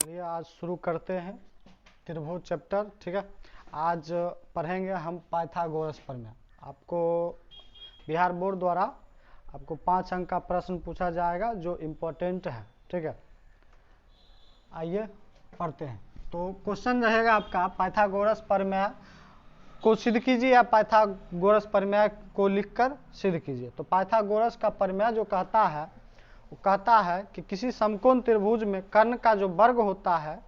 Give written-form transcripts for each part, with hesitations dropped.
चलिए आज शुरू करते हैं त्रिभुज चैप्टर। ठीक है, आज पढ़ेंगे हम पाइथागोरस प्रमेय। आपको बिहार बोर्ड द्वारा आपको 5 अंक का प्रश्न पूछा जाएगा जो इम्पोर्टेंट है। ठीक है, आइए पढ़ते हैं। तो क्वेश्चन रहेगा आपका, पाइथागोरस प्रमेय को सिद्ध कीजिए या पाइथागोरस प्रमेय को लिखकर सिद्ध कीजिए। तो पाइथागोरस का प्रमेय जो कहता है वो कहता है कि किसी समकोण त्रिभुज में कर्ण का जो वर्ग होता है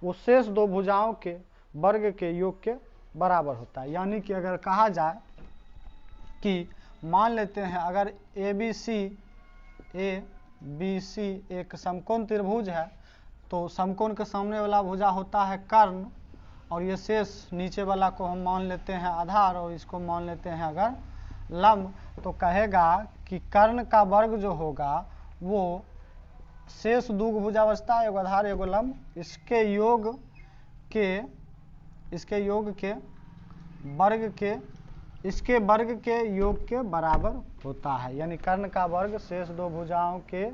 वो शेष दो भुजाओं के वर्ग के योग के बराबर होता है। यानी कि अगर कहा जाए कि मान लेते हैं अगर ए बी सी एक समकोण त्रिभुज है तो समकोण के सामने वाला भुजा होता है कर्ण और ये शेष नीचे वाला को हम मान लेते हैं आधार और इसको मान लेते हैं अगर लंब। तो कहेगा कि कर्ण का वर्ग जो होगा वो शेष दो भुजावस्था एगो आधार एगो लंब इसके योग के वर्ग के योग के बराबर होता है। यानी कर्ण का वर्ग शेष दो भुजाओं के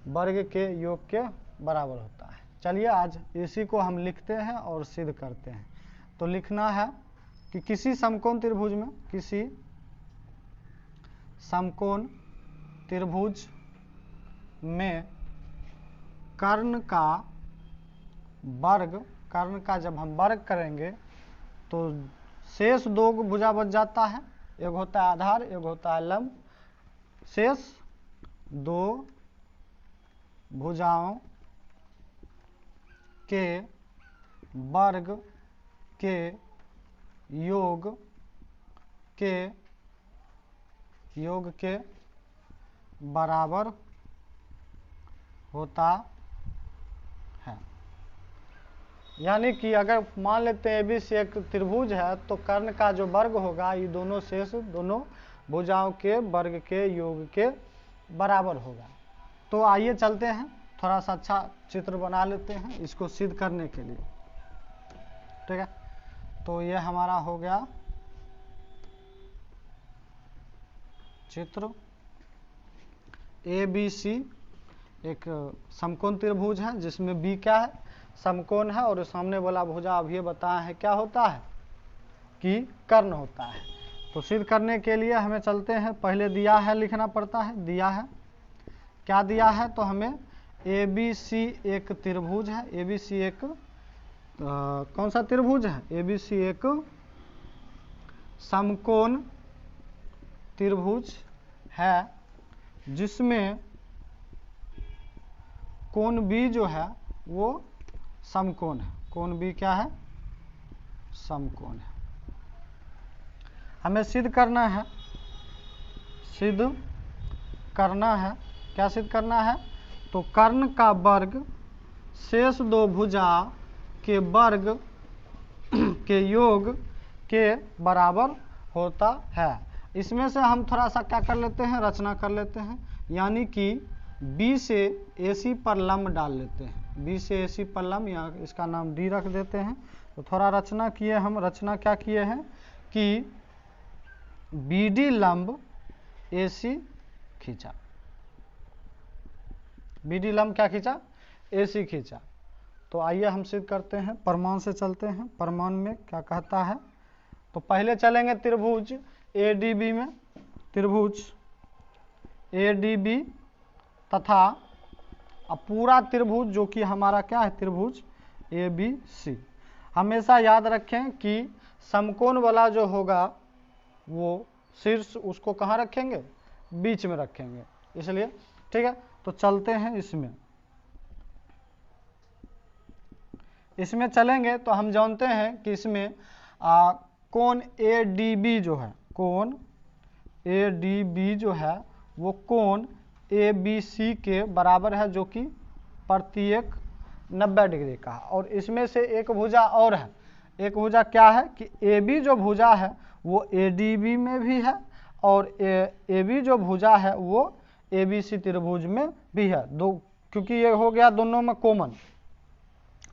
वर्ग के योग के बराबर होता है। चलिए आज इसी को हम लिखते हैं और सिद्ध करते हैं। तो लिखना है कि किसी समकोण त्रिभुज में कर्ण का जब हम वर्ग करेंगे तो शेष दो भुजा बच जाता है, एक होता है आधार एक होता है लंब। शेष दो भुजाओं के वर्ग के योग के बराबर होता है। यानी कि अगर मान लेते हैं बी से एक त्रिभुज है तो कर्ण का जो वर्ग होगा ये दोनों शेष दोनों भुजाओं के वर्ग के योग के बराबर होगा। तो आइए चलते हैं, थोड़ा सा अच्छा चित्र बना लेते हैं इसको सिद्ध करने के लिए। ठीक है, तो ये हमारा हो गया चित्र। ए बी सी एक समकोण त्रिभुज है जिसमें बी क्या है, समकोण है और सामने वाला भुजा अभी बताया है क्या होता है कि कर्ण होता है। तो सिद्ध करने के लिए हमें चलते हैं, पहले दिया है लिखना पड़ता है। दिया है क्या दिया है, तो हमें ए बी सी एक त्रिभुज है। ए बी सी एक कौन सा त्रिभुज है, ए बी सी एक समकोण त्रिभुज है जिसमें कोण बी जो है वो समकोण है। कोण बी क्या है, समकोण है। हमें सिद्ध करना है क्या सिद्ध करना है, तो कर्ण का वर्ग शेष दो भुजा के वर्ग के योग के बराबर होता है। इसमें से हम थोड़ा सा क्या कर लेते हैं, रचना कर लेते हैं। यानी कि बी से AC पर लंब डाल लेते हैं। बी से AC पर लंब, या इसका नाम डी रख देते हैं। तो थोड़ा रचना किए हम, रचना क्या किए हैं कि BD लंब AC खींचा। BD लंब क्या खींचा, AC खींचा। तो आइए हम सिद्ध करते हैं, प्रमाण से चलते हैं। प्रमाण में क्या कहता है, तो पहले चलेंगे त्रिभुज ADB में। त्रिभुज ADB तथा अब पूरा त्रिभुज जो कि हमारा क्या है, त्रिभुज ABC। हमेशा याद रखें कि समकोण वाला जो होगा वो शीर्ष उसको कहाँ रखेंगे, बीच में रखेंगे, इसलिए ठीक है। तो चलते हैं इसमें चलेंगे तो हम जानते हैं कि इसमें कोण ADB जो है, कोण ADB जो है वो कोण ABC के बराबर है जो कि प्रत्येक 90 डिग्री का है। और इसमें से एक भुजा और है, एक भुजा क्या है कि AB जो भुजा है वो ADB में भी है और AB जो भुजा है वो ABC त्रिभुज में भी है। दो, क्योंकि ये हो गया दोनों में कॉमन,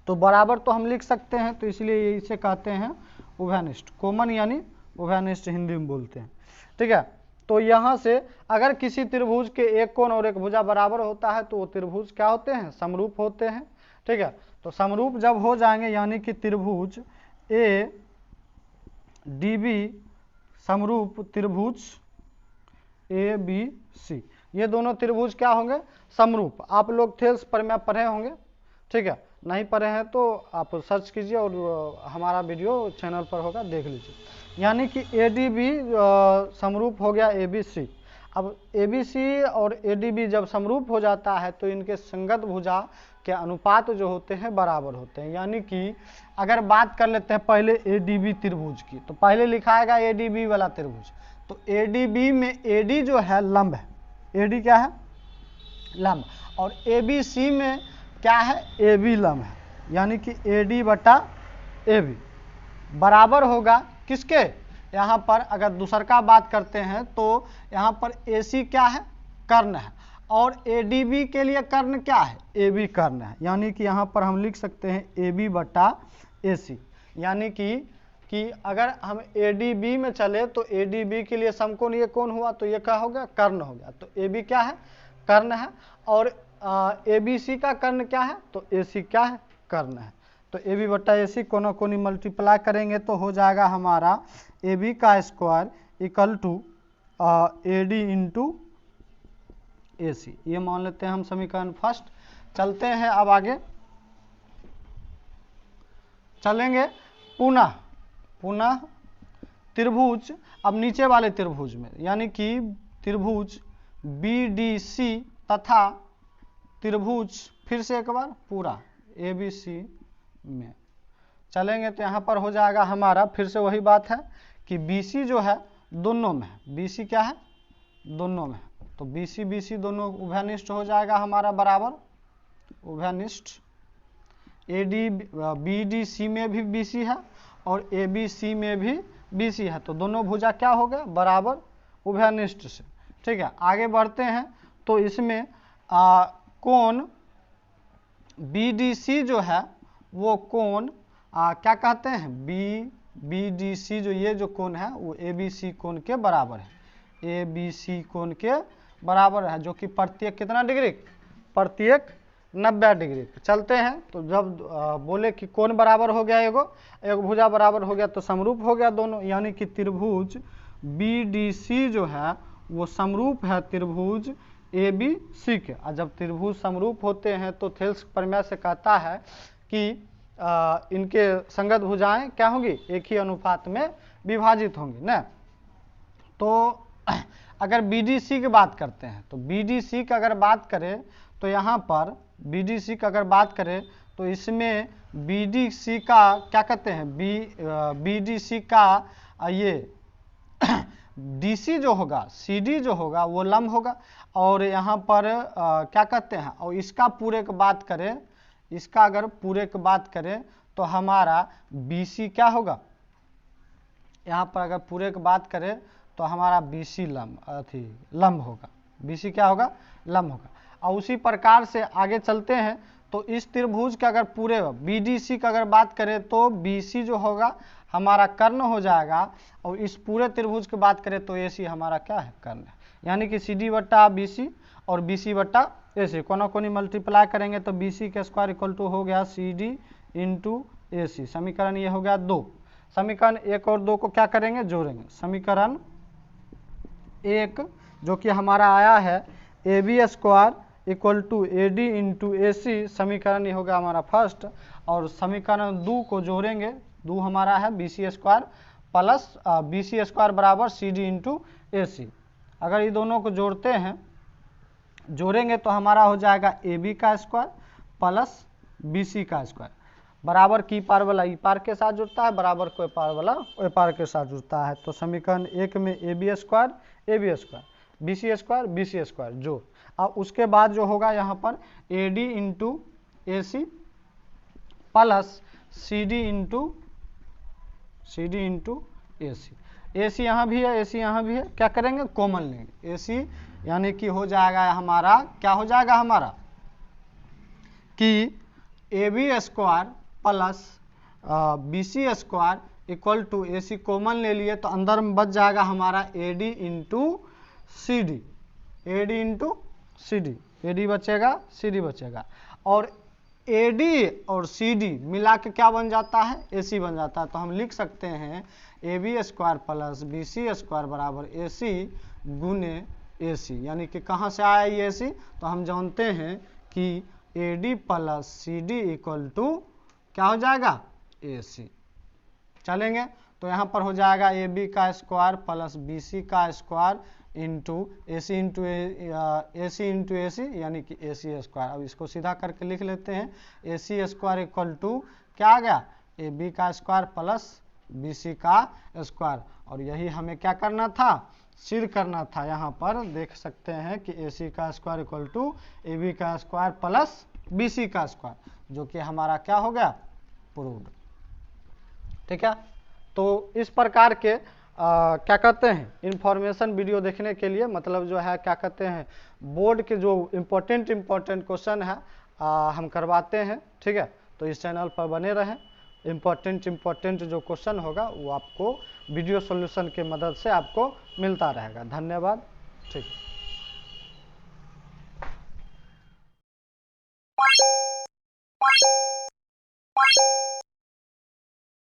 तो बराबर तो हम लिख सकते हैं, तो इसलिए इसे कहते हैं उभयनिष्ठ। कॉमन यानी उभयनिष्ठ हिंदी में बोलते हैं। ठीक है, तो यहाँ से अगर किसी त्रिभुज के एक कोण और एक भुजा बराबर होता है तो वो त्रिभुज क्या होते हैं, समरूप होते हैं। ठीक है। तो समरूप जब हो जाएंगे यानी कि त्रिभुज ए डी बी समरूप त्रिभुज ए बी सी, ये दोनों त्रिभुज क्या होंगे, समरूप। आप लोग थेल्स प्रमेय पढ़े होंगे, ठीक है, नहीं पढ़े हैं तो आप सर्च कीजिए और हमारा वीडियो चैनल पर होगा, देख लीजिए। यानी कि ए डी बी समरूप हो गया ए बी सी। अब ए बी सी और ए डी बी जब समरूप हो जाता है तो इनके संगत भुजा के अनुपात जो होते हैं बराबर होते हैं। यानी कि अगर बात कर लेते हैं पहले ए डी बी त्रिभुज की, तो पहले लिखाएगा ए डी बी वाला त्रिभुज। तो ए डी बी में ए डी जो है लंब है, ए डी क्या है, लंब, और ए बी सी में क्या है, ए बी लंब है। यानी कि ए डी बटा ए बी बराबर होगा किसके, यहाँ पर अगर दूसर का बात करते हैं तो यहाँ पर ए सी क्या है, कर्ण है, और ए डी बी के लिए कर्ण क्या है, ए बी कर्ण है। यानी कि यहाँ पर हम लिख सकते हैं ए बी बटा ए सी। यानी कि अगर हम ए डी बी में चले तो ए डी बी के लिए समकोण ये कौन हुआ, तो ये क्या हो गया, कर्ण हो गया। तो ए बी क्या है, कर्ण है, और ए बी सी का कर्ण क्या है, तो ए सी क्या है, कर्ण है। तो ए बी बटा ए सी कोना कोनी मल्टीप्लाई करेंगे तो हो जाएगा हमारा ए बी का square equal to A D into A C. ये मान लेते हैं हम समीकरण फर्स्ट। चलते हैं अब आगे, चलेंगे पुनः त्रिभुज, अब नीचे वाले त्रिभुज में, यानी कि त्रिभुज बी डी सी तथा त्रिभुज फिर से एक बार पूरा ए बी सी में चलेंगे तो यहाँ पर हो जाएगा हमारा फिर से वही बात है कि बी सी जो है दोनों में है, बी सी क्या है, दोनों में, तो बी सी दोनों उभयनिष्ठ हो जाएगा हमारा बराबर उभयनिष्ठ। A D B D C में भी बी सी है और ए बी सी में भी बी सी है, तो दोनों भुजा क्या हो गया, बराबर उभयनिष्ठ से। ठीक है, आगे बढ़ते हैं तो इसमें कोण बी डी सी जो है वो कोण क्या कहते हैं, बी डी सी जो ये जो कोण है वो ए बी सी कोण के बराबर है, ए बी सी कोण के बराबर है, जो कि प्रत्येक कितना डिग्री, प्रत्येक 90 डिग्री। चलते हैं तो जब बोले कि कोण बराबर हो गया, एक भुजा बराबर हो गया तो समरूप हो गया दोनों। यानी कि त्रिभुज बी डी सी जो है वो समरूप है त्रिभुज ए बी सी के। और जब त्रिभुज समरूप होते हैं तो थेल्स प्रमेय से कहता है कि इनके संगत भुजाएं क्या होंगी, एक ही अनुपात में विभाजित होंगी ना। तो अगर BDC की बात करते हैं तो BDC की अगर बात करें तो यहाँ पर BDC की अगर बात करें तो इसमें BDC का क्या कहते हैं, BDC का ये DC जो होगा, CD जो होगा वो लंब होगा, और यहाँ पर क्या कहते हैं, और इसका पूरे की बात करें, इसका अगर पूरे की बात करें तो हमारा BC क्या होगा, यहाँ पर अगर पूरे की बात करें तो हमारा BC लंब होगा, BC क्या होगा, लंब होगा। और उसी प्रकार से आगे चलते हैं तो इस त्रिभुज का अगर पूरे BDC का अगर बात करें तो BC जो होगा हमारा कर्ण हो जाएगा, और इस पूरे त्रिभुज की बात करें तो AC हमारा क्या है, कर्ण है। यानी कि CD बटा BC और BC बटा AC कोना कोनी मल्टीप्लाई करेंगे तो BC का स्क्वायर इक्वल टू हो गया CD इंटू AC। समीकरण ये हो गया 2। समीकरण 1 और 2 को क्या करेंगे, जोड़ेंगे। समीकरण 1 जो कि हमारा आया है AB square equal to AD into AC, समीकरण ये होगा हमारा फर्स्ट। और समीकरण 2 को जोड़ेंगे, 2 हमारा है BC square plus BC square बराबर CD इंटू AC। अगर ये दोनों को जोड़ेंगे तो हमारा हो जाएगा AB का स्क्वायर प्लस BC का स्क्वायर बराबर की पार वाला ई पार के साथ जुड़ता है, बराबर को पार वाला ओ पार के साथ जुड़ता है। तो समीकरण 1 में AB स्क्वायर BC स्क्वायर जोड़, और उसके बाद जो होगा यहाँ पर AD into AC plus CD into AC यहाँ भी है, AC यहाँ भी है, क्या करेंगे, कॉमन लेंगे AC, यानी कि हो जाएगा हमारा, क्या हो जाएगा हमारा कि AB square plus BC square equal to AC common ले लिए तो अंदर में बच जाएगा हमारा AD इंटू CD, AD बचेगा, CD बचेगा। और AD और CD मिला के क्या बन जाता है, AC बन जाता है। तो हम लिख सकते हैं AB square plus BC square बराबर AC गुने AC, यानी कि कहाँ से आया ये AC, तो हम जानते हैं कि AD plus CD equal to क्या हो जाएगा, AC। चलेंगे तो यहाँ पर हो जाएगा AB का स्क्वायर प्लस BC का square into AC into AC यानी कि AC स्क्वायर। अब इसको सीधा करके लिख लेते हैं, AC स्क्वायर इक्वल टू क्या आ गया, AB का स्क्वायर प्लस BC का स्क्वायर। और यही हमें क्या करना था, सिद्ध करना था। यहाँ पर देख सकते हैं कि AC का स्क्वायर इक्वल टू AB का स्क्वायर प्लस BC का स्क्वायर, जो कि हमारा क्या हो गया, प्रूव्ड। ठीक है, तो इस प्रकार के क्या कहते हैं इंफॉर्मेशन वीडियो देखने के लिए, मतलब जो है क्या कहते हैं बोर्ड के जो इम्पोर्टेंट क्वेश्चन है हम करवाते हैं। ठीक है, तो इस चैनल पर बने रहें। इम्पोर्टेंट जो क्वेश्चन होगा वो आपको वीडियो सॉल्यूशन के मदद से आपको मिलता रहेगा। धन्यवाद। ठीक है।